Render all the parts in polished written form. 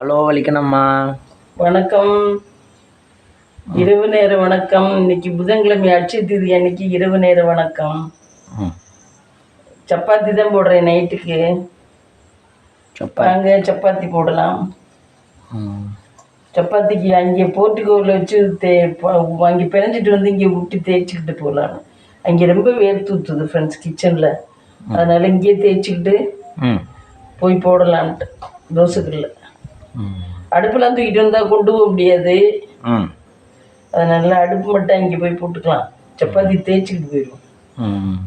Hello வலிக்கணம்மா. வணக்கம். இரவு நேர வணக்கம். இன்னைக்கு புதன்கிழமை அட்சய தீதி அன்னைக்கு இரவு நேர வணக்கம். சப்பாத்தி தான் போடுறேன் நைட்டுக்கு. வாங்க சப்பாத்தி போடலாம். சப்பாத்திக்கு அங்கே போர்ட்டிகோவில் வச்சு அங்கே பிணைஞ்சிட்டு வந்து இங்கே விட்டு தேய்ச்சிக்கிட்டு போகலாம். அங்கே ரொம்ப வேர்த்து ஊற்றுது ஃப்ரெண்ட்ஸ் கிச்சனில். அதனால் இங்கேயே தேய்ச்சிக்கிட்டு போய் போடலான்ட்டு தோசைக்கல்ல. அடுப்பெல்லாம் தூக்கிட்டு வந்தால் கொண்டு போக முடியாது. அதனால அடுப்பு மட்டும் இங்கே போய் போட்டுக்கலாம். சப்பாத்தி தேய்ச்சிக்கிட்டு போயிடுவோம்.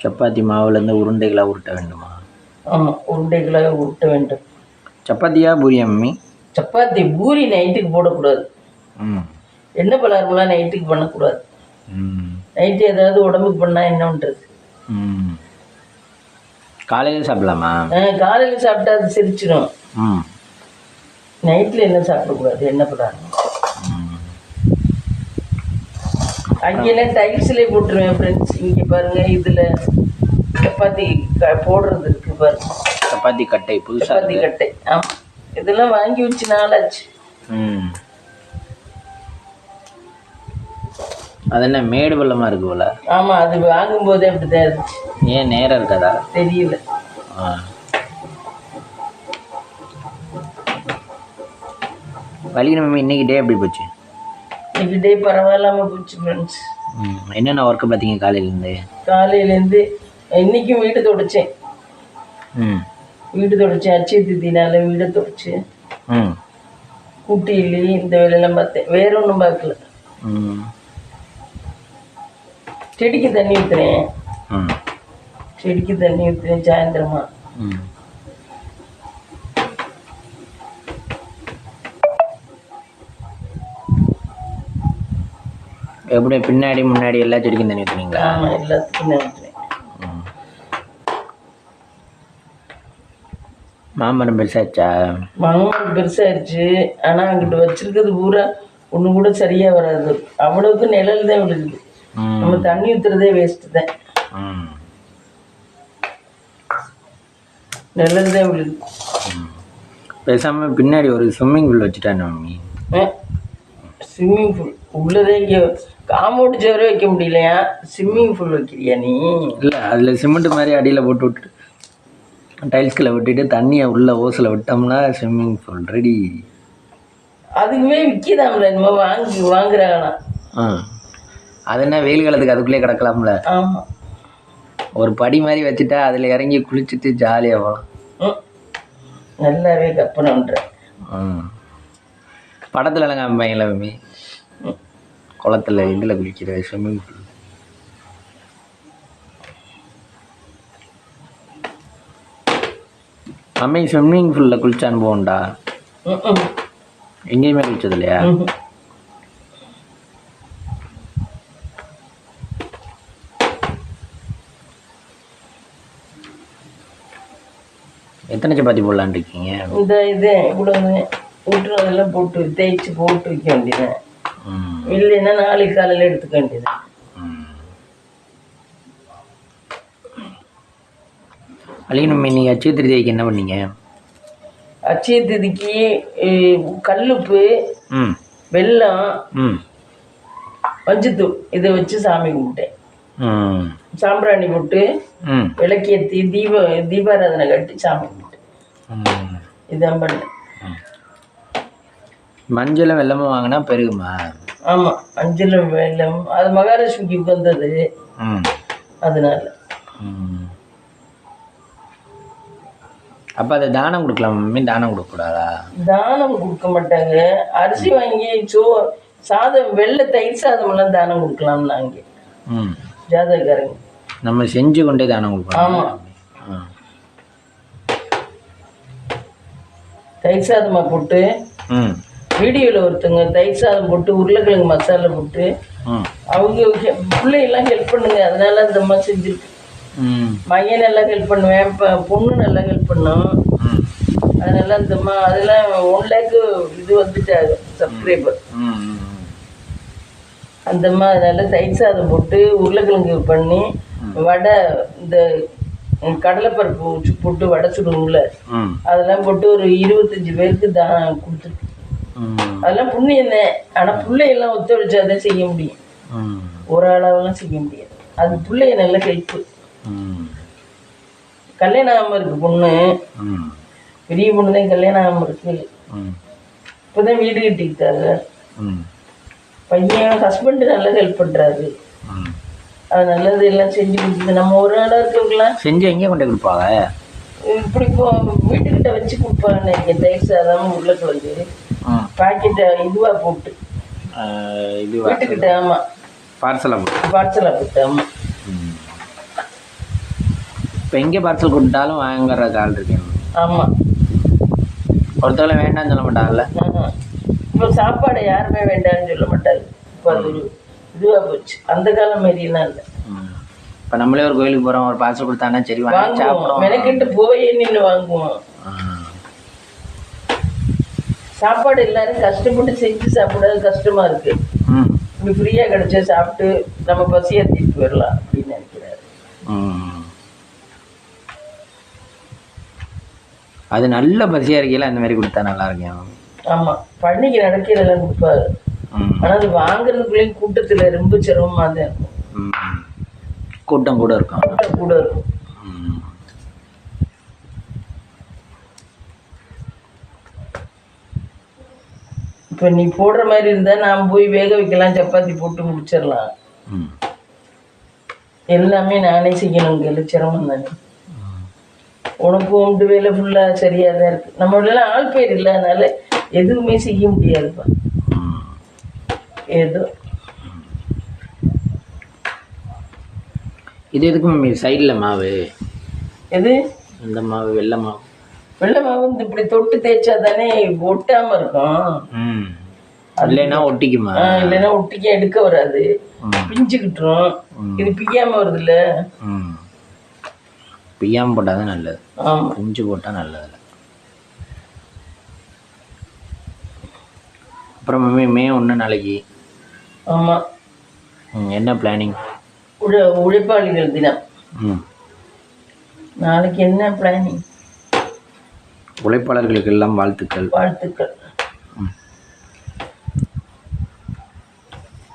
சப்பாத்தி மாவுலேருந்து உருண்டைகளாக உருட்ட வேண்டுமா? ஆமாம், உருண்டைகளாக உருட்ட வேண்டும். சப்பாத்தியா பூரியா மம்மி? சப்பாத்தி. பூரி நைட்டுக்கு போடக்கூடாது. எண்ணெய் பலகாரம்லாம் நைட்டுக்கு பண்ணக்கூடாது. நைட்டு ஏதாவது உடம்புக்கு பண்ணால் என்ன பண்ணுறது? காலையில் சாப்பிடலாமா? காலையில் சாப்பிட்டா அது சிரிச்சிடும். நைட்டில் என்ன சாப்பிடக்கூடாது எண்ணெய் பலகாரம். அங்கெல்லாம் டைல்ஸ்லேயே போட்டுருவேன் ஃப்ரெண்ட்ஸ். இங்கே பாருங்கள், இதில் சப்பாத்தி போடுறது இருக்குது பாருங்கள். சப்பாத்தி கட்டை, புது சப்பாத்தி கட்டை. ஆமாம், இதெல்லாம் வாங்கி வச்சு நாளாச்சு. அது என்ன மேடு பள்ளமாக இருக்கு போல? ஆமாம், அது வாங்கும்போதே அப்படி தான் இருந்துச்சு. ஏன் நேரம் இருக்காதா? தெரியல. வலிக்கணும் மம்மி. இன்னைக்கு டே எப்படி போச்சு? இன்னைக்கு டே பரவாயில்லாமல் போச்சு ஃப்ரெண்ட்ஸ். என்னென்ன ஒர்க்கு பார்த்தீங்க காலையிலேருந்து? காலையிலேருந்து இன்றைக்கும் வீடு துடைச்சேன். வீடு துடைச்சேன். அட்சய தீதினால வீடை துடைச்சி கூட்டி இல்லி இந்த வேலையெல்லாம் பார்த்தேன். வேற ஒன்றும் பார்க்கல. செடிக்கு தண்ணி ஊற்றுறேன். செடிக்கு தண்ணி ஊற்றுறேன் சாயந்தரமா. எப்படி பின்னாடி முன்னாடி எல்லா செடிக்கும் தண்ணி ஊற்றுனீங்களா? ஆமாம், எல்லாத்துக்கும் தண்ணி ஊற்றுறேன். மாமரம் பெருசாச்சா? மாமரம் பெருசாகிடுச்சு. ஆனால் அங்கிட்ட வச்சிருக்கிறது பூரா ஒன்று கூட சரியாக வராது. அவ்வளவுக்கு நிழல் தான் விழுகுது. நம்ம தண்ணி ஊற்றுறதே வேஸ்ட்டு தான். நிழல் தான் விழுகுது. பேசாமல் பின்னாடி ஒரு ஸ்விம்மிங் பூல் வச்சுட்டானே மம்மி. ஸ்விம்மிங் பூல் உள்ளதே இங்கே காம்பவுண்ட் சேவரே வைக்க முடியலையா? ஸ்விம்மிங் பூல் வைக்கிறியா நீ? இல்லை, அதில் சிமெண்ட் மாதிரி அடியில் போட்டு விட்டுட்டு டைல்ஸ்கில் விட்டுட்டு தண்ணியை உள்ள ஓசில் விட்டோம்னா ஸ்விம்மிங் பூல் ரெடி. அதுக்குமே விற்கிதாம்ல, நம்ம வாங்குறாங்கண்ணா. அது என்ன வெயில் காலத்துக்கு அதுக்குள்ளே கிடக்கலாம்ல? ஆமாம், ஒரு படி மாதிரி வச்சுட்டா அதில் இறங்கி குளிச்சுட்டு ஜாலியாக போகலாம். நல்லாவே கற்பனை பண்ணுறேன். படத்துலலாம் காமிப்பாங்கல்ல மம்மி, குளத்தில் இதில் குளிக்கிற ஸ்விம்மிங் பூல். மம்மி ஸ்விம்மிங் பூலில் குளிச்ச அனுபவம் உண்டா? எங்கேயுமே குளிச்சது இல்லையா? எத்தனை சப்பாத்தி போடலான் இருக்கீங்க? இந்த இது இவ்வளவு ஊற்றுனதெல்லாம் போட்டு தேய்ச்சி போட்டு வைக்க வேண்டியது. இல்லைன்னா நாளைக்கு காலையில் எடுத்துக்க வேண்டியது. அழியணும். இன்னைக்கு அட்சய திருதிக்கு என்ன பண்ணீங்க? அட்சய திதிக்கு கல்லுப்பு, வெல்லம், மஞ்சத்தூள் இதை வச்சு சாமி கும்பிட்டேன். சாம்பிராணி போட்டு விளக்கேற்றி தீபாராதனை கட்டி சாமி கும்பிட்டேன். இதான் பண்ணேன். மஞ்சளும் வெல்லமும் வாங்கினா பெருகுமா? ஆமாம், மஞ்சளும் வெல்லம் அது மகாலட்சுமிக்கு உகந்தது. அதனால அப்போ அதை தானம் கொடுக்கலாம் மம்மி. தானம் கொடுக்கக்கூடாதா? தானம் கொடுக்க மாட்டாங்க. அரிசி வாங்கி சாதம் வெள்ளை தயிர் சாதமெல்லாம் தானம் கொடுக்கலாம்னு அங்கே ஜாதகக்காரங்க. நம்ம செஞ்சு கொண்டே தானம் கொடுக்கலாம். ஆமாம், தயிர் சாதமாக போட்டு வீடியோவில் ஒருத்தவங்க தயிர் சாதம் போட்டு உருளைக்கிழங்கு மசாலா போட்டு அவங்க பிள்ளையெல்லாம் ஹெல்ப் பண்ணுங்க. அதனால இந்த மாதிரி செஞ்சுருக்கு. மையன் நல்லா ஹெல்ப் பண்ணுவேன், இப்போ பொண்ணு நல்லா ஹெல்ப் பண்ணும். அதனால இந்த அதெல்லாம் 1 lakh இது வந்துட்டாங்க சப்ஸ்கிரைபர். அந்த மாதிரி அதனால தயிர் சாதம் போட்டு உருளைக்கிழங்கு பண்ணி வடை இந்த கடலைப்பருப்பு போட்டு வடை சுடுவோம்ல, அதெல்லாம் போட்டு ஒரு 25 பேருக்கு தான் கொடுத்துருக்கு. அதெல்லாம் புண்ணியம் தான். ஆனால் பிள்ளையெல்லாம் ஒத்துழைச்சாதான் செய்ய முடியும், ஒரு அளவெல்லாம் செய்ய முடியாது. அது பிள்ளைய நல்ல ஹெல்ப்பு. கல்யாணம் ஆகாமல் இருக்கு பொண்ணு, பெரிய பொண்ணு தான் கல்யாணம் ஆகாமல் இருக்கு. இப்போதான் வீடு கட்டிக்கிட்டாங்க. பையன் ஹஸ்பண்டு நல்லா ஹெல்ப் பண்ணுறாரு. அது நல்லது எல்லாம் செஞ்சு கொடுக்குது. நம்ம ஒரு நாளாக இருக்கவங்களாம் செஞ்சு எங்கே கொண்டு கொடுப்பாங்க? இப்படி வீட்டுக்கிட்ட வச்சு கொடுப்பாங்க. நினைக்கிறேன் தயிர் சாதம் உருளைக்கிழங்கு பாக்கெட்டை இதுவாக போட்டு வீட்டுக்கிட்ட. ஆமாம், பார்சலாக போட்டு. ஆமாம், இப்போ எங்கே பார்சல் கொடுத்தாலும் வாங்குற ஆள் இருக்கேன். ஆமாம், ஒருத்தவரை வேண்டாம்னு சொல்ல மாட்டாங்கல்ல. இப்போ சாப்பாடை யாருமே வேண்டாம்னு சொல்ல மாட்டாங்க. இப்போ அது ஒரு இதுவாக போச்சு, அந்த காலம் மாரிலாம் இல்லை. இப்போ நம்மளே ஒரு கோயிலுக்கு போகிறோம், ஒரு பார்சல் கொடுத்தாங்கன்னா சரி வாங்குவோம், மெனக்கிட்டு போய் நின்று வாங்குவோம். சாப்பாடு எல்லாரும் கஷ்டப்பட்டு செஞ்சு சாப்பிடாது கஷ்டமாக இருக்குது. இப்படி ஃப்ரீயாக கிடச்சா சாப்பிட்டு நம்ம பசியை தீர்த்து போயிடலாம் அப்படின்னு நினைக்கிறாரு. அது நல்ல பசியாக இருக்கையில அந்த மாதிரி கொடுத்தா நல்லா இருக்கும். ஆமாம், பண்டிகை நடக்கிறதெல்லாம் கொடுப்பாரு. ஆனால் அது வாங்குறதுக்குள்ளேயும் கூட்டத்தில் ரொம்ப சிரமமாக தான் இருக்கும். கூட்டம் கூட இருக்கும். கூட்டம் கூட இருக்கும். இப்போ நீ போடுற மாதிரி இருந்தால் நான் போய் வேக வைக்கலாம், சப்பாத்தி போட்டு முடிச்சிடலாம். எல்லாமே நானே செய்யணுங்க, சிரமம் தானே. உனக்கு உண்டு வேலை ஃபுல்லாக சரியாக தான் இருக்குது. நம்மளெல்லாம் ஆள் பேர் இல்லை, அதனால எதுவுமே செய்ய முடியாதுப்பா. ஏதோ இது எதுக்கும் சைடில் மாவு எது இந்த மாவு வெள்ளை மாவு வந்து இப்படி தொட்டு தேய்ச்சா தானே ஒட்டாமல் இருக்கும். இல்லைன்னா ஒட்டிக்குமா? இல்லைன்னா ஒட்டிக்க எடுக்க வராது, பிஞ்சுக்கிட்டுரும். இது பிய்யாமல் வருது இல்லை, பிய்யாமல் போட்டால் தான் நல்லது. பிஞ்சு போட்டால் நல்லது. அப்புறம் மே 1 நாளைக்கு. ஆமாம், என்ன பிளானிங்? உழைப்பாளிகள் தினம். நாளைக்கு என்ன பிளானிங்? உழைப்பாளர்களுக்கு எல்லாம் வாழ்த்துக்கள்.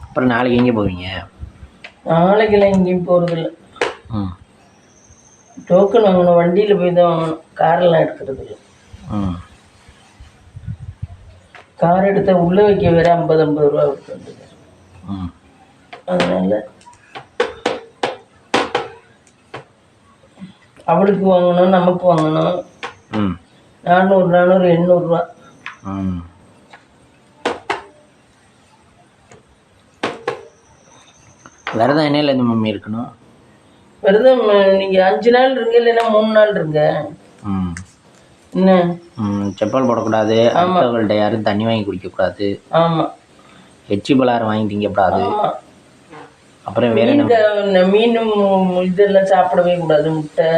அப்புறம் நாளைக்கு எங்கே போவீங்க? நாளைக்கெல்லாம் எங்கேயும் போகிறதில்ல. டோக்கன் வாங்கணும், வண்டியில் போய் தான் வாங்கணும், காரெல்லாம் எடுக்கிறது இல்லை. கார் எடுத்தால் உள்ளே வைக்க வேற 50 ரூபா விட்டு வந்தது. அதனால அவளுக்கு வாங்கணும், நமக்கு வாங்கணும். 400 800 ரூபா. விரதம் என்னையில் இந்த மம்மி இருக்கணும்? விரதம் நீங்கள் 5 நாள் இருங்க, இல்லைன்னா 3 நாள் இருங்க. என்ன செப்பல் போடக்கூடாது, அடுத்தவங்கள்ட்ட யாரும் தண்ணி வாங்கி குடிக்கக்கூடாது. ஆமாம், எச்சி பலாரம் வாங்கி திங்கக்கூடாது. அப்புறம் வேற என்ன மீனும் இதெல்லாம் சாப்பிடவே கூடாது, முட்டை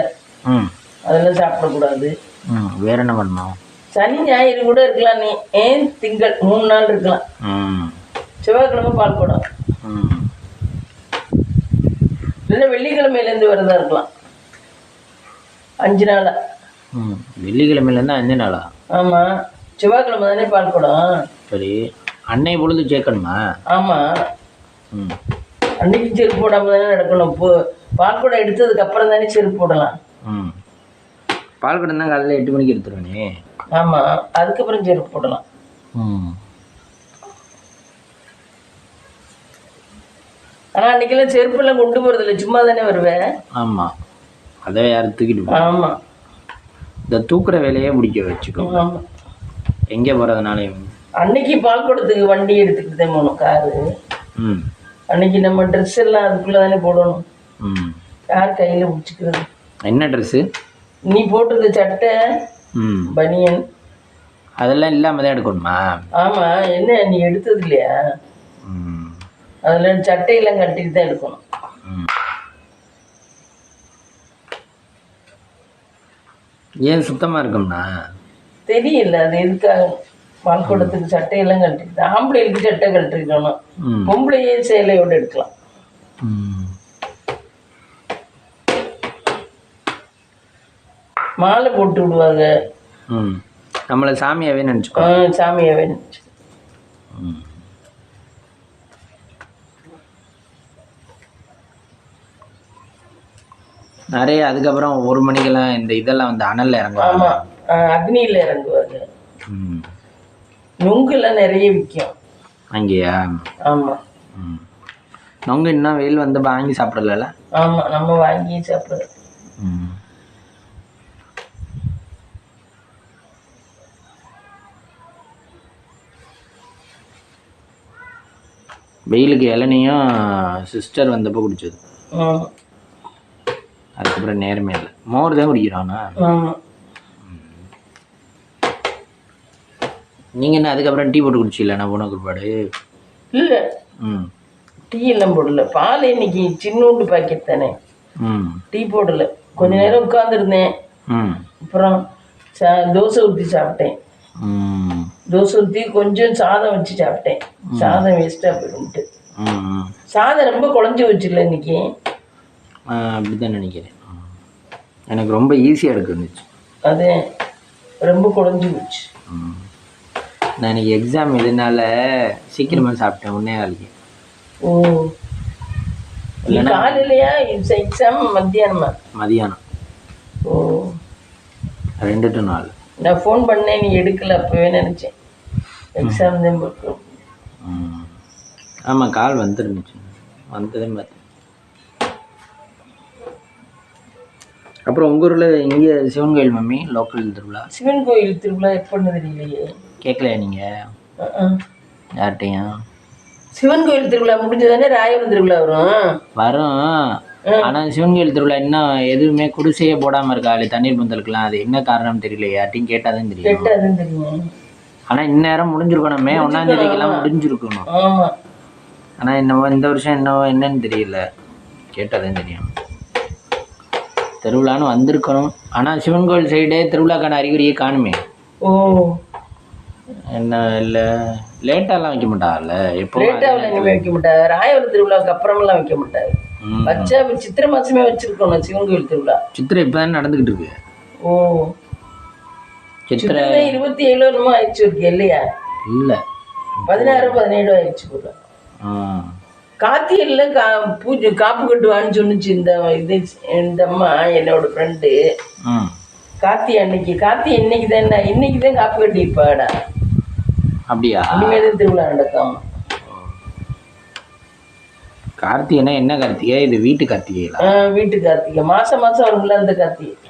அதெல்லாம் சாப்பிடக்கூடாது. வேற என்ன பண்ணணும்? சனி ஞாயிறு கூட இருக்கலாம், நீ ஏன் திங்கள் 3 நாள் இருக்கலாம். செவ்வாய்க்கிழமை பால் குடம், இல்லைன்னா வெள்ளிக்கிழமையிலேருந்து விரதம் இருக்கலாம் 5 நாளா. வெள்ளிக்கிழமையிலேருந்து 5 நாளா? ஆமாம், செவ்வாய்க்கிழமை தானே பால் குடம். சரி, அன்னை பொழுது சேர்க்கணுமா? ஆமாம், அன்னைக்கு செருப்பு போடாமல் தானே நடக்கணும். இப்போ பால் குடம் எடுத்ததுக்கு அப்புறம் தானே செருப்பு போடலாம். பால் குடம் தான் காலையில் 8 மணிக்கு எடுத்துருவேனே. ஆமாம், அதுக்கப்புறம் செருப்பு போடலாம். ஆனால் அன்றைக்கெல்லாம் செருப்பெல்லாம் கொண்டு போகிறதில்ல, சும்மா தானே வருவேன். ஆமாம், அதை யாரும் தூக்கிட்டு. ஆமாம், இந்த தூக்குற வேலையே முடிக்க வச்சுக்கோ. ஆமாம், எங்கே போகிறதுனாலையும் அன்னைக்கு பால் குடத்துக்கு வண்டி எடுத்துக்கிட்டு தான் போகணும், காரு. அன்னைக்கு நம்ம ட்ரெஸ் எல்லாம் அதுக்குள்ளே தானே போடணும். யார் கையில் பிடிச்சிக்கிறது? என்ன ட்ரெஸ்ஸு? நீ போட்டிருக்க சட்டை, பனியன் அதெல்லாம் இல்லாமல் தான் எடுக்கணுமா? ஆமாம், என்ன நீ எடுத்தது இல்லையா? அதில் சட்டையெல்லாம் கட்டிட்டு தான் எடுக்கணும். ஏன் சுத்தமாக இருக்கும்னா தெரியல, அது எதுக்காக பால் குடத்துக்கு சட்டையெல்லாம் கட்டிட்டு. ஆம்பளைகளுக்கு சட்டை கட்டிருக்கணும், பொம்பளையே சேலையோடு எடுக்கலாம். மாலை போட்டு விடுவாங்க. நம்மளை சாமியாவே நினச்சிக்கோ. சாமியாவே நினச்சி. நிறைய அதுக்கப்புறம் 1 மணிக்கெல்லாம் இந்த இதெல்லாம் வந்து அனல்ல இறங்குவாங்க. ஆமாம், அக்னியில் இறங்குவாங்க. நொங்குலாம் நிறைய விற்கும் அங்கேயா? ஆமாம். நொங்கு இன்னும் வெயில் வந்து வாங்கி சாப்பிடல. ஆமாம், நம்ம வாங்கி சாப்பிடுறோம். வெயிலுக்கு இளநியும் சிஸ்டர் வந்தப்போ குடிச்சது. அதுக்கப்புறம் நேரமே இல்லை. மோர் தான் குடிக்கிறானா? நீங்கள் என்ன அதுக்கப்புறம் டீ போட்டு குடிச்சில? நான் போன குறிப்பாடு இல்லை. டீ எல்லாம் போடல. பால் இன்னைக்கு சின்னூண்டு பாக்கெட் தானே. டீ போடல. கொஞ்ச நேரம் உட்காந்துருந்தேன். அப்புறம் தோசை ஊற்றி சாப்பிட்டேன். தோசை ஊற்றி கொஞ்சம் சாதம் வச்சு சாப்பிட்டேன். சாதம் வேஸ்ட்டாக போயிடும்ட்டு. சாதம் ரொம்ப குழஞ்சி வச்சுல இன்னைக்கு. அப்படிதான் நினைக்கிறேன். எனக்கு ரொம்ப ஈஸியாக இருந்துச்சு. அது ரொம்ப குழஞ்சி போச்சு. நான் இன்னைக்கு எக்ஸாம் இதனால சீக்கிரமாக சாப்பிட்டேன். 1:15. ஓ, காலையிலையா எக்ஸாம்? மதியானம். ஓ, 2 to 4. நான் ஃபோன் பண்ணேன், நீ எடுக்கல. அப்போவே நினச்சேன் எக்ஸாம் தான் போட்டு. ஆமாம், கால் வந்துருந்துச்சு. வந்ததே பார்த்தேன். அப்புறம் உங்கள் ஊரில் இங்கே சிவன் கோயில் மம்மி லோக்கல் திருவிழா? சிவன் கோயில் திருவிழா எப்போன்னு தெரியலையே. கேட்கலையா நீங்கள் யார்கிட்டையும்? சிவன் கோயில் திருவிழா முடிஞ்சதானே ராயபுரம் திருவிழா வரும். ஆனால் சிவன் கோயில் திருவிழா இன்னும் எதுவுமே குடிசையே போடாமல் இருக்கா? தண்ணீர் பந்தலுக்குலாம். அது என்ன காரணம் தெரியல. யார்ட்டையும் கேட்டாதான் தெரியும். ஆனால் இந்நேரம் முடிஞ்சிருக்கணுமே. 1ஆம் தேதிக்கெல்லாம் முடிஞ்சிருக்கணும். ஆனால் இந்த வருஷம் என்னன்னு தெரியல. கேட்டாதான் தெரியும். திருவிழான்னு வந்திருக்கணும். ஆனால் சிவன் கோயில் சைடே திருவிழாக்கான அறிகுறியே காணுமே. ஓ, என்ன இல்லை, லேட்டாலாம் வைக்க மாட்டாங்கல்ல. எப்போ லேட்டாவில் வைக்க மாட்டாங்க. ராயபுரம் திருவிழாவுக்கு அப்புறமெல்லாம் வைக்க மாட்டாங்க. வச்சா சித்திரை மாசமே வச்சிருக்கணும். சிவன் கோயில் திருவிழா சித்திரை இப்போ தான் நடந்துக்கிட்டு இருக்கு. ஓ, சித்திரை 27 ஆயிடுச்சு இருக்கு இல்லையா? இல்லை, 16 17 ஆயிடுச்சு போல. கார்த்திகையில் பூஜை காப்பு கட்டுவான்னு சொன்னிச்சு இந்த அம்மா, என்னோட ஃப்ரெண்டு. கார்த்திகை இன்னைக்கு தான் காப்பு கட்டியிருப்பாடா. அப்படியா? இனிமேதான் திருவிழா நடக்கும். கார்த்திகைனா என்ன கார்த்திகை? இது வீட்டு கார்த்திகைங்களா? வீட்டு கார்த்திகை. மாசம் வரும்ல அந்த கார்த்திகை.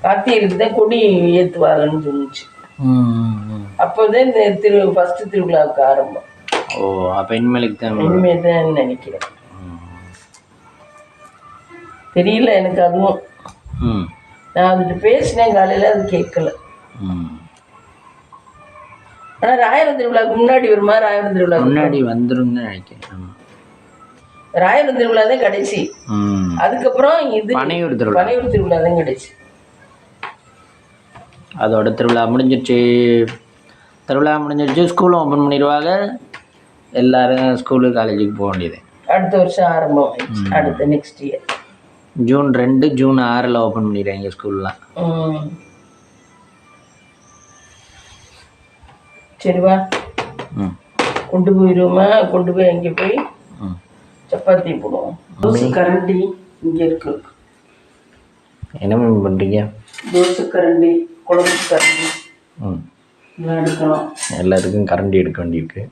கார்த்திகைக்கு தான் கொடி ஏற்றுவாங்கன்னு சொன்னிச்சு. அப்போதான் இந்த ஃபர்ஸ்ட் திருவிழாவுக்கு ஆரம்பம். ஓ, அப்போ இனிமேலுக்கு தான் நினைக்கிறேன். தெரியல எனக்கு அதுவும். நான் அதுட்டு பேசினேன் காலையில், அது கேட்கல. ஆனால் ராயபுரம் திருவிழாவுக்கு முன்னாடி வருமா? ராயபுரம் திருவிழா முன்னாடி வந்துடும் நினைக்கிறேன். ராயபுரம் திருவிழா தான் கடைசி. அதுக்கப்புறம் இது பனையூர் திருவிழா தான் கடைசி. அதோட திருவிழா முடிஞ்சிருச்சு. ஸ்கூலும் ஓப்பன் பண்ணிடுவாங்க. எல்லாரும் ஸ்கூலு காலேஜுக்கு போக வேண்டியது. அடுத்த வருஷம் ஆரம்பம். அடுத்த next year June 2 June 6 open பண்ணிடுறாங்க ஸ்கூல்லாம். சரிவா, கொண்டு போயிடுவோமா? கொண்டு போய் அங்கே போய் சப்பாத்தி போடுவோம். தோசை கரண்டி இங்கே இருக்கு. என்ன பண்ணுறீங்க? தோசை கரண்டி, குழம்பு கரண்டி எடுக்கணும். எல்லாத்துக்கும் கரண்டி எடுக்க வேண்டியிருக்கு.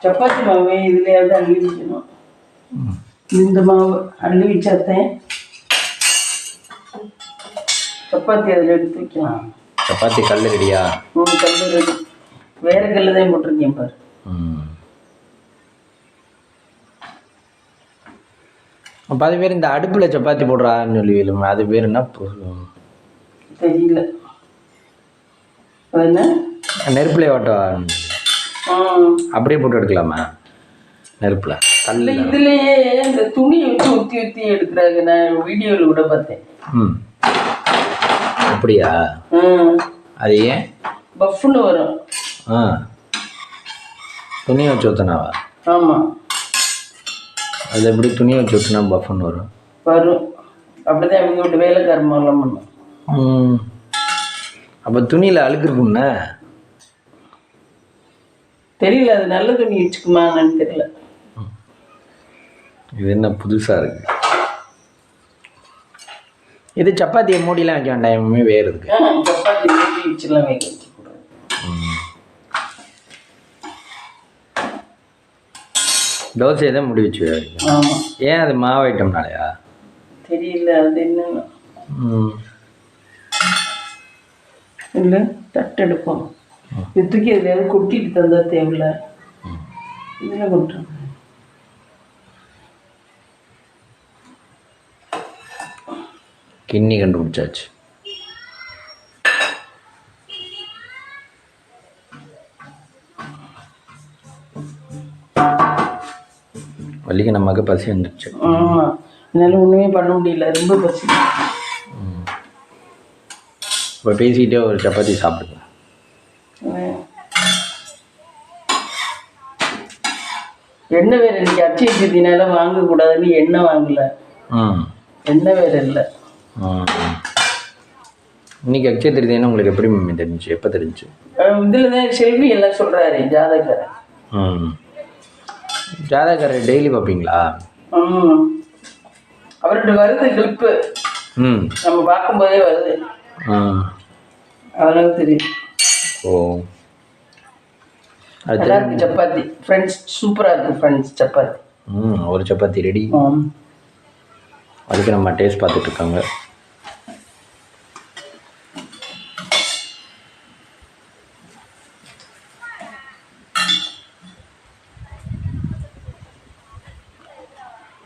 சப்பாத்தி மாவு இதுலையாவது அள்ளி வைக்கணும். இந்த மாவு அள்ளி வச்சாத்தேன் சப்பாத்தி அதில் எடுத்து வைக்கலாம். சப்பாத்தி கல் ரெடியா? கல் ரெடி. வேற கல் தான் போட்டிருக்கேன் பாரு. அப்போ அது பேர் இந்த அடுப்பில் சப்பாத்தி போடுறான்னு சொல்லி அது பேர் என்ன தெரியல. என்ன நெருப்புலேயே ஓட்ட அப்படியே போட்டு எடுக்கலாமா? நெருப்புல கல்ல இதுலயே இந்த துணியை வச்சு ஊற்றி எடுக்கிறாங்க. நான் வீடியோவில் கூட பார்த்தேன். அப்படியா? அது ஏன் பஃப்னு வரும்? துணியை வச்சு ஊற்றினாவா? ஆமாம். அது எப்படி துணியை வச்சு ஊற்றினா பஃப்னு வரும்? அப்படிதான் அவங்க வீட்டு வேலைக்காரமெல்லாம் பண்ணும். அப்போ துணியில் அழுக்கு இருக்கும்ண்ணே தெரியல, அது நல்ல துணி வச்சுக்குமான்னு தெரியல. இது என்ன புதுசாக இருக்கு. இது சப்பாத்தியை மூடிலாம் வைக்க வேண்டாம், எப்பவுமே வேறு இருக்கு. சப்பாத்தி மூடி வச்சுலாம் வைக்கக்கூடாது. தோசையை தான் மூடி வச்சு. ஆமாம். ஏன் அது மாவு ஐட்டம்னாலயா தெரியல, அது என்னன்னு. இல்லை, தட்டு எடுப்போம். இதுக்கு எதையாவது கொட்டிட்டு தந்தா தேவையில்ல. இதில் கொட்டுறோம். கிண்ணி கண்டுபிடிச்சாச்சு. வள்ளிக்கு நமக்கு பசி வந்துடுச்சு. ஆமாம், என்னால் ஒன்றுமே பண்ண முடியல, ரொம்ப பசி. இப்போ பேசிக்கிட்டே ஒரு சப்பாத்தி சாப்பிடுங்க. எண்ணெய் வேறு இன்னைக்கு அச்சை திருத்தினால வாங்கக்கூடாதுன்னு எண்ணெய் வாங்கல. எண்ணெய் வேறு இல்லை. இன்னைக்கு அச்சை திருத்தினா உங்களுக்கு எப்படி தெரிஞ்சு? எப்போ தெரிஞ்சு? இதில் தான் செல்வி எல்லாம் சொல்கிறாரு ஜாதகக்காரர். ஜாதகக்காரர் டெய்லி பார்ப்பீங்களா? அவர்கிட்ட வருது கிளிப்பு, நம்ம பார்க்கும்போதே வருது. அதனால தெரியும். ஓ, நல்லா இருக்கு சப்பாத்தி ஃப்ரெண்ட்ஸ், சூப்பராக இருக்குது ஃப்ரெண்ட்ஸ் சப்பாத்தி. ஒரு சப்பாத்தி ரெடி. அதுக்கு நம்ம டேஸ்ட் பார்த்துட்டு இருக்காங்க.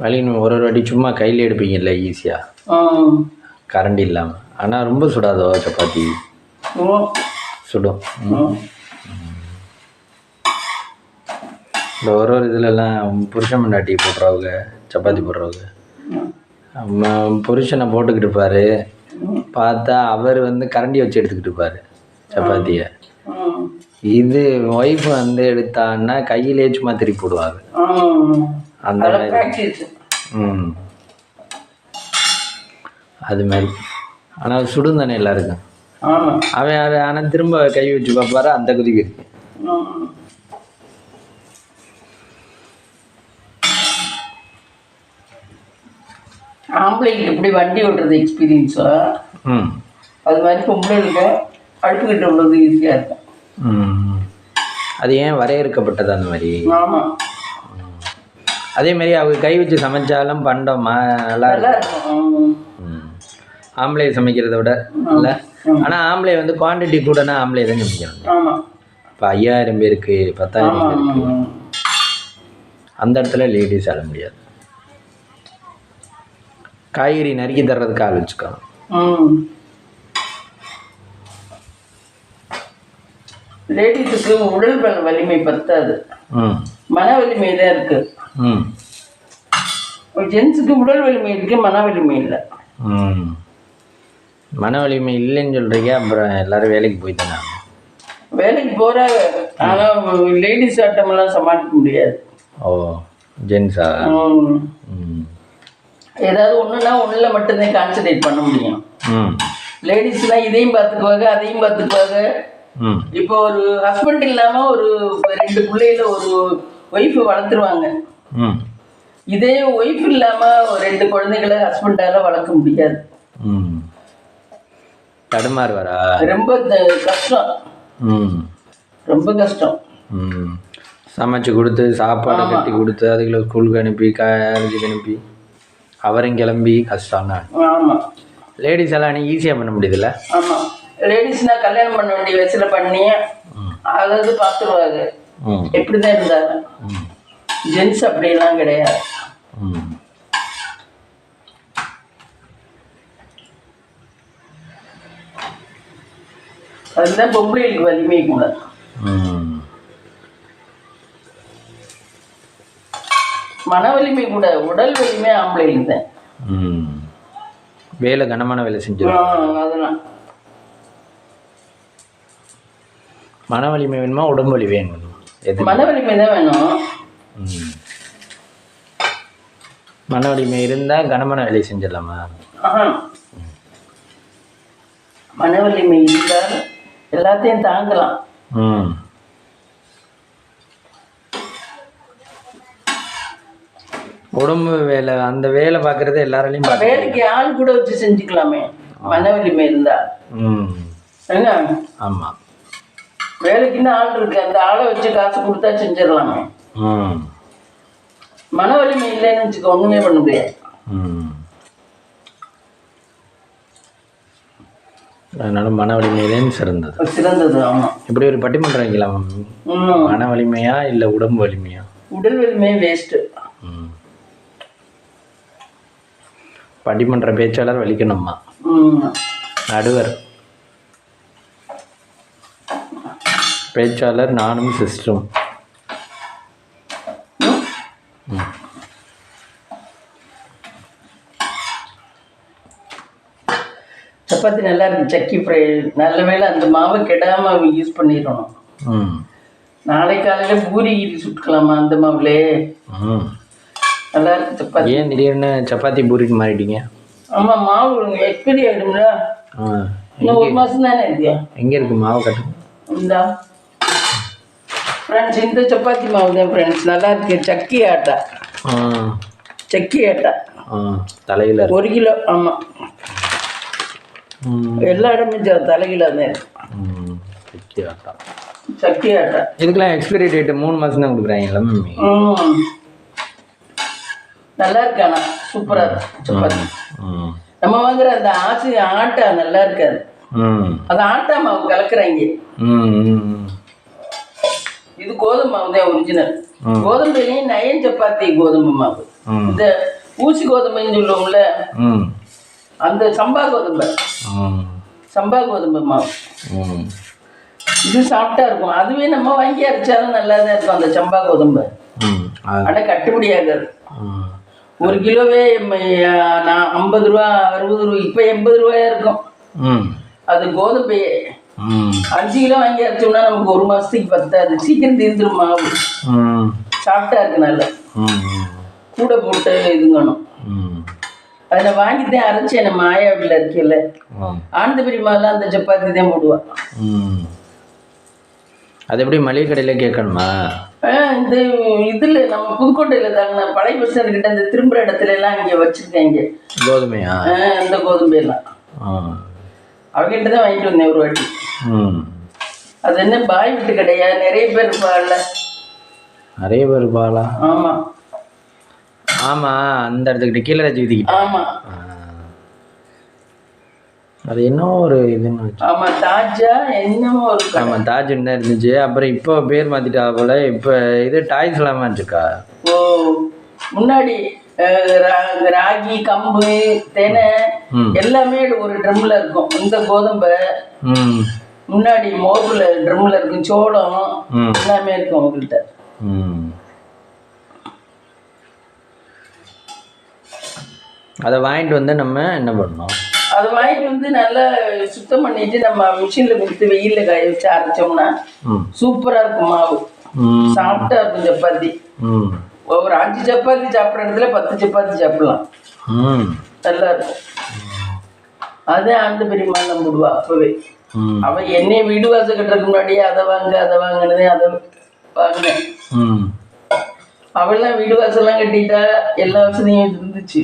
வலின்னு ஒரு வாட்டி சும்மா கையில் எடுப்பீங்கல்ல ஈஸியாக, கரண்ட் இல்லாமல். ஆனால் ரொம்ப சுடாதோ சப்பாத்தி? சுடும். இந்த ஒரு இதுலலாம் புருஷன் முன்னாடி போடுறவங்க, சப்பாத்தி போடுறவங்க, புருஷனை போட்டுக்கிட்டு இருப்பார். பார்த்தா அவர் கரண்டி வச்சு எடுத்துக்கிட்டு இருப்பார் சப்பாத்தியை. இது ஒய்ஃப் எடுத்தான்னா கையிலே சும்மா திருப்பி போடுவாங்க. அந்த அது மாதிரி. ஆனால் சுடும் தானே எல்லாருக்கும். அவன் யார் ஆனால் திரும்ப கை வச்சு பார்ப்பாரு, அந்த குதிக்கு இருக்கு. ஆம்பளைக்கு எப்படி வண்டி ஓட்டுறது எக்ஸ்பீரியன்ஸோ அது மாதிரி பொம்பளைகளுக்கு அடுப்புக்கிட்ட உள்ளது ஈஸியாக இருக்கும். அது ஏன் வரையறுக்கப்பட்டது அந்த மாதிரி? ஆமாம். அதே மாதிரி அவங்க கை வச்சு சமைச்சாலும் பண்டம் நல்லா இருக்கும். ஆம்பளை சமைக்கிறத விட இல்லை. ஆனால் ஆம்பளை குவான்டிட்டி கூடனா ஆம்பளை தான் சமைக்கணும். இப்போ 5000 பேருக்கு 10,000 பேருக்கு அந்த இடத்துல லேடிஸ் ஆட முடியாது. காய்கறி நறுக்கி தர்றதுக்கு ஆள் வச்சுக்கணும். லேடிஸுக்கு உடல் வலிமை பத்தாது, மன வலிமை தான் இருக்கு. ஜென்ஸுக்கு உடல் வலிமை இருக்கு, மன வலிமை இல்லை. மன வலிமை இல்லைன்னு சொல்றீங்க, அப்புறம் எல்லாரும் வேலைக்கு போய்த்தானே? வேலைக்கு போறாங்க, ஆனால் லேடிஸ் ஆட்டமெல்லாம் சமாளிக்க முடியாது. ஓ, ஜென்ஸா? ஏதாவது ஒன்றுனா ஒன்றில் மட்டும்தான் கான்சன்ட்ரேட் பண்ண முடியும். லேடிஸ்லாம் இதையும் பார்த்துக்குவாங்க, அதையும் பார்த்துக்குவாங்க. இப்போ ஒரு ஹஸ்பண்ட் இல்லாமல் ஒரு 2 பிள்ளைகள ஒரு ஒய்ஃபு வளர்த்துருவாங்க. இதே ஒய்ஃப் இல்லாமல் 2 குழந்தைகளை ஹஸ்பண்டால வளர்க்க முடியாது. தடுமாறுவாரா? ரொம்ப கஷ்டம், ரொம்ப கஷ்டம். சமைச்சு கொடுத்து சாப்பாடு கட்டி கொடுத்து அதுக்குள்ள ஸ்கூலுக்கு அனுப்பி காலேஜுக்கு அனுப்பி அவரும் கிளம்பி கஷ்டம் தான். ஆமாம். லேடிஸ் எல்லாம் ஈஸியாக பண்ண முடியுதுல்ல? ஆமாம். லேடிஸ்னால் கல்யாணம் பண்ண வேண்டிய வயசில் பண்ணி அதாவது பார்த்துருவாங்க எப்படி தான் இருந்தாங்க. ஜென்ஸ் அப்படிலாம் கிடையாது. அதுதான் பொம்பளைகளுக்கு வலிமை கூட. மன வலிமை கூட, உடல் வலிமை ஆம்பளைகளுக்கு தான். வேலை கனமான வேலை செஞ்சிடும். அதெல்லாம் மன வலிமை வேணுமா உடம்பு வலி வேணும்? மன வலிமை தான் வேணும். மன வலிமை இருந்தால் கனமான வேலையை செஞ்சிடலாமா? மன வலிமை இருந்தால் எல்லாத்தையும் தாங்கலாம். உடம்பு வேலை, அந்த வேலை பார்க்கறது எல்லாராலையும் வேலைக்கு ஆள் கூட வச்சு செஞ்சுக்கலாமே மன வலிமை இருந்தா. என்ன? ஆமா, வேலைக்குன்னு ஆள் இருக்கு, அந்த ஆளை வச்சு காசு கொடுத்தா செஞ்சிடலாமே. மன வலிமை இல்லைன்னு வச்சுக்க ஒண்ணுமே பண்ண முடியாது. அதனால மன வலிமையிலேன்னு சிறந்தது. ஆமா. இப்படி ஒரு பட்டிமன்றம் வைக்கலாம். மன வலிமையா இல்ல உடம்பு வலிமையா? உடல் வலிமை வேஸ்ட். பட்டிமன்ற பேச்சாளர் வலிக்கணுமா? நடுவர் பேச்சாளர் நானும் சிஸ்டம். சப்பாத்தி நல்லா இருக்கு, சக்கி ஃப்ரை. நல்ல வேளை அந்த மாவை கெடாம யூஸ் பண்ணிடணும். நாளை காலையில பூரி சுட்டுக்கலாமா அந்த மாவுலே? நல்லா இருக்கு சப்பாத்தி. ஏன் திடீர்னு சப்பாத்தி பூரின்னு மாறிட்டீங்க? ஆமா, மாவு எக்ஸ்பைரி ஆயிடும்ல. இன்னும் 1 மாசம் தானே இருக்கு. எங்க இருக்கு மாவு கட்டு? இந்தா ஃப்ரெண்ட்ஸ், இந்த சப்பாத்தி மாவு தான் ஃப்ரெண்ட்ஸ், நல்லா இருக்கு. சக்கி ஆட்டா. சக்கி ஆட்டா தலையில 1 கிலோ. ஆமா, எல்லா இடமே தலைகில தான். சக்கி ஆட்டா. இதுக்கெல்லாம் எக்ஸ்பைரி டேட் 3 மாசம் தான் கொடுக்குறாங்களா மம்மி? நல்லா இருக்கு, ஆனா சூப்பரா இருக்கு சப்பாத்தி. நம்ம வாங்குற அந்த ஆட்டா நல்லா இருக்காது. அது ஆட்டா மாவு கலக்குறாங்க. இது கோதுமை மாவு தான் ஒரிஜினல். கோதுமையிலையும் நயன் சப்பாத்தி கோதுமை மாவு. இந்த ஊசி கோதுமைன்னு சொல்லுவோம்ல, அந்த சம்பா கோதுமை மாவு. இது சாப்பிட்டா இருக்கும். அதுவே நம்ம வாங்கி அரைச்சாலும் நல்லா தான் இருக்கும் அந்த சம்பா கோதுமை. ஆனா கட்டுப்படி ஆகாது. 1 கிலோவே 50 ரூபா 60 ரூபா, இப்ப 80 ரூபாயா இருக்கும். அது கோதுமையே 5 கிலோ வாங்கி அரைச்சோம்னா நமக்கு 1 மாசத்துக்கு பத்தாது. சீக்கிரம் தீர்ந்துடும் மாவு. சாப்பிட்டா இருக்கு நல்லா. கூட போட்டு இதுங்கணும். அதை வாங்கித்தான் அரைச்சேன். நம்ம ஆயாவில் இருக்கல ஆனந்தபுரி மாலாம் அந்த சப்பாத்தி தான் போடுவான். அது எப்படி மளிகை கடையில கேட்கணுமா? இந்த இதுல நம்ம புதுக்கோட்டையில தாங்க பழைய பஸ் கிட்ட இந்த திரும்புற இடத்துல எல்லாம் இங்க வச்சிருக்காங்க கோதுமையா. இந்த கோதுமை எல்லாம் அவங்கிட்ட தான் வாங்கிட்டு வந்தேன் ஒரு வாட்டி. அது என்ன பாய் வீட்டு கடையா? நிறைய பேர் இருப்பாள்ல. நிறைய பேர் இருப்பாளா? ஆமா ஆமா, அந்த இடத்துக்கிட்ட கீழே வீதிக்கிட்ட. ஆமா, அது என்னவோ ஒரு இதுன்னு. ஆமா, தாஜா என்னமோ ஒரு. ஆமா, தாஜ்னு தான் இருந்துச்சு. அப்புறம் இப்போ பேர் மாத்திட்டா போல. இப்போ இது டாய்ஸ் இல்லாம இருக்கா? ஓ, முன்னாடி ராகி, கம்பு, தெனை எல்லாமே ஒரு ட்ரம்ல இருக்கும். இந்த கோதுமை முன்னாடி மோர்ல ட்ரம்ல இருக்கும். சோளம் எல்லாமே இருக்கும் அவங்கள்ட்ட. அதை வாங்கிட்டு வந்து நம்ம என்ன பண்ணணும்? அதை வாங்கிட்டு வந்து நல்லா சுத்தம் பண்ணிட்டு நம்ம மிஷின்ல கொடுத்து வெயில்ல காய வச்சு அரைச்சோம்னா சூப்பரா இருக்கும் மாவு. சாப்பிட்டா இருக்கும் சப்பாத்தி. ஒரு 5 சப்பாத்தி சாப்பிட்ற இடத்துல 10 சப்பாத்தி சாப்பிடலாம். நல்லா இருக்கும். அதே அந்த பெரியம்மா நம்ம விடுவா அப்பவே. அவன் என்னைய வீடு வாசல் கட்டுறதுக்கு முன்னாடியே அதை வாங்கினதே அதை வாங்கினேன். அவெல்லாம் வீடு வாசல்லாம் கட்டிட்டா எல்லா வசதியும் இருந்துச்சு.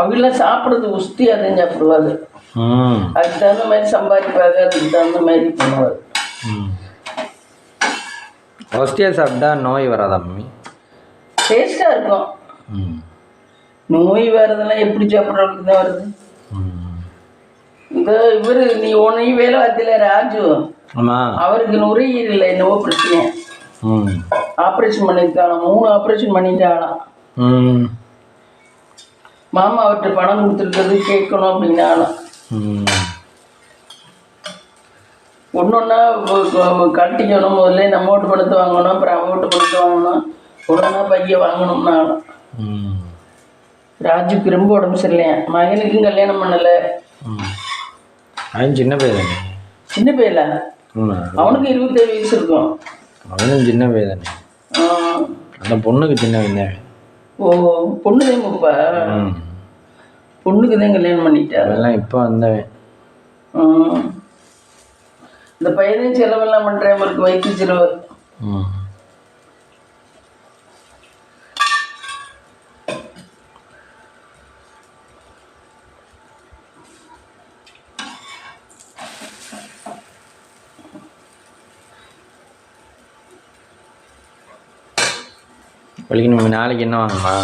அவெல்லாம் சாப்பிட்றது உஸ்தி அதையும் சாப்பிடுவாங்க. அதுக்கு தகுந்த மாதிரி சம்பாதிப்பாங்க, அதுக்கு தகுந்த மாதிரி பண்ணுவாங்க. உஸ்தியாக சாப்பிட்டா நோய் வராதா மம்மி? டேஸ்டாக இருக்கும். நோய் வர்றதெல்லாம் எப்படி சாப்பிட்றவங்களுக்கு தான் வருது. இந்த இவர் நீ உன்னையும் வேலை பார்த்தில ராஜு, அவருக்கு நுரையீரல் என்னவோ பிரச்சனை. ஆப்ரேஷன் பண்ணியிருக்காளாம். 3 ஆப்ரேஷன் பண்ணிட்டாளாம். மாமா அவர்கிட்ட பணம் கொடுத்துருக்கிறது கேட்கணும் அப்படின்னாலும் ஒன்னொன்னா கட்டிக்கணும். முதல்ல நம்ம ஓட்டு பணத்தை வாங்கணும், அப்புறம் அவன் ஓட்டு பணத்தை வாங்கணும், ஒன்னொன்னா பையன் வாங்கணும்னாலும். ராஜுக்கு ரொம்ப உடம்பு சரியில்லையா. மகனுக்கும் கல்யாணம் பண்ணலை. சின்ன பையன். சின்ன பையல அவனுக்கு 27 வயசு இருக்கும். அவனும் சின்ன பையன் தானே. அந்த பொண்ணுக்கு சின்ன பையன். ஓ பொண்ணு தாங்கப்பா. பொண்ணுக்கு தான் கல்யாணம் பண்ணிட்டா. அதெல்லாம் இப்போ வந்தவன். இந்த பையனையும் செலவெல்லாம் பண்ணுறேன், அவருக்கு வயிற்று செலவு. வலிக்கணும். நாளைக்கு என்ன வாங்கம்மா?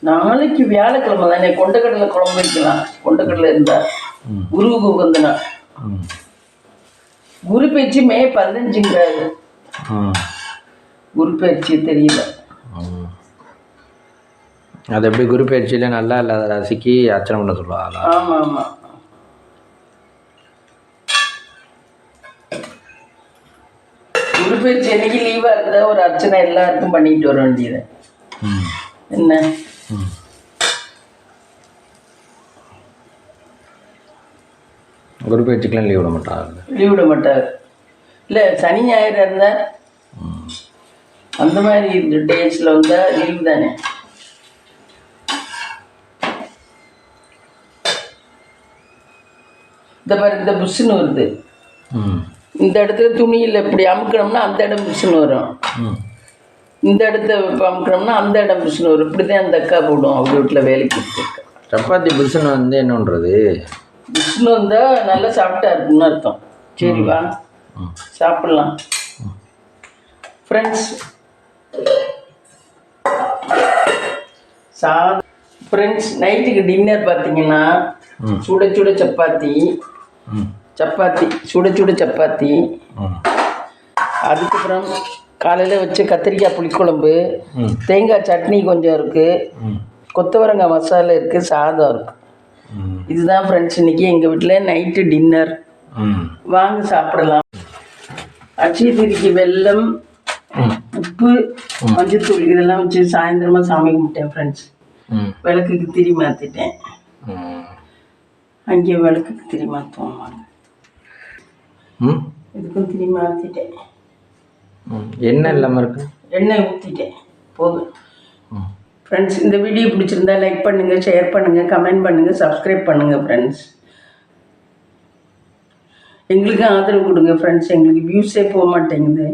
நாளைக்கு வியாழக்கிழமை தானே, கொண்டக்கடலை குழம்பு வைக்கலாம். கொண்டக்கடலை இருந்தா குருவுக்கு உகந்தனா. குரு பயிற்சி மே 15ங்கிறாரு. குரு பயிற்சி தெரியல. அது எப்படி குரு பயிற்சியில் நல்லா இல்லாத ராசிக்கு அர்ச்சனை பண்ண சொல்லுவாங்களா? ஆமாம் ஆமாம். குரு பயிற்சி அன்னைக்கு லீவாக இருந்தால் ஒரு அர்ச்சனை எல்லாருக்கும் பண்ணிட்டு வர வேண்டியது. என்ன குரு பயிற்சிக்கெலாம் லீவ் விட மாட்டாங்க. லீவ் விட மாட்டார். இல்லை சனி ஞாயிறு இருந்தால் அந்த மாதிரி இந்த டேஸில் வந்தால் லீவ் தானே. இந்த மாதிரி இந்த புஷ்ஷுன்னு வருது. இந்த இடத்துல துணியில் இப்படி அமுக்கணும்னா அந்த இடம் புஷ்ஷுன்னு வரும். இந்த இடத்த இப்போ அமுக்கணும்னா அந்த இடம் புஷ்ஷுன்னு வரும். இப்படி தான் அந்த அக்கா போடும் அவங்க வீட்டில் வேலைக்கு. சப்பாத்தி புஷ்ஷுன்னு வந்து என்ன பண்ணுறது? புஷ்ஷுன்னு வந்தால் நல்லா சாப்பிட்டா இருக்குன்னு அர்த்தம். சரி வா சாப்பிட்லாம் ஃப்ரெண்ட்ஸ். ஃப்ரெண்ட்ஸ் நைட்டுக்கு டின்னர் பார்த்தீங்கன்னா சுட சுட சப்பாத்தி, சுட சுட சப்பாத்தி. அதுக்கப்புறம் காலையில் வச்ச கத்திரிக்காய் புளிக்குழம்பு, தேங்காய் சட்னி கொஞ்சம் இருக்குது, கொத்தவரங்காய் மசாலா இருக்குது, சாதம் இருக்குது. இதுதான் ஃப்ரெண்ட்ஸ் இன்றைக்கி எங்கள் வீட்டில் நைட்டு டின்னர். வாங்க சாப்பிடலாம். அட்சய திதிக்கு வெல்லம், உப்பு, மஞ்சத்தூள் இதெல்லாம் வச்சு சாயந்தரமாக சாமி கும்பிட்டேன் ஃப்ரெண்ட்ஸ். விளக்குக்கு திரி மாற்றிட்டேன். அங்கே விளக்குக்கு திரி மாற்றுவோம். இதுக்கும் திரி மாற்றிட்டேன். எண்ணெய் இல்லாமல் இருக்கு. எண்ணெய் ஊற்றிட்டேன் போதும். ஃப்ரெண்ட்ஸ் இந்த வீடியோ பிடிச்சிருந்தா லைக் பண்ணுங்கள், ஷேர் பண்ணுங்கள், கமெண்ட் பண்ணுங்கள், சப்ஸ்கிரைப் பண்ணுங்கள் ஃப்ரெண்ட்ஸ். எங்களுக்கு ஆதரவு கொடுங்க ஃப்ரெண்ட்ஸ். எங்களுக்கு வியூஸே போக மாட்டேங்குது.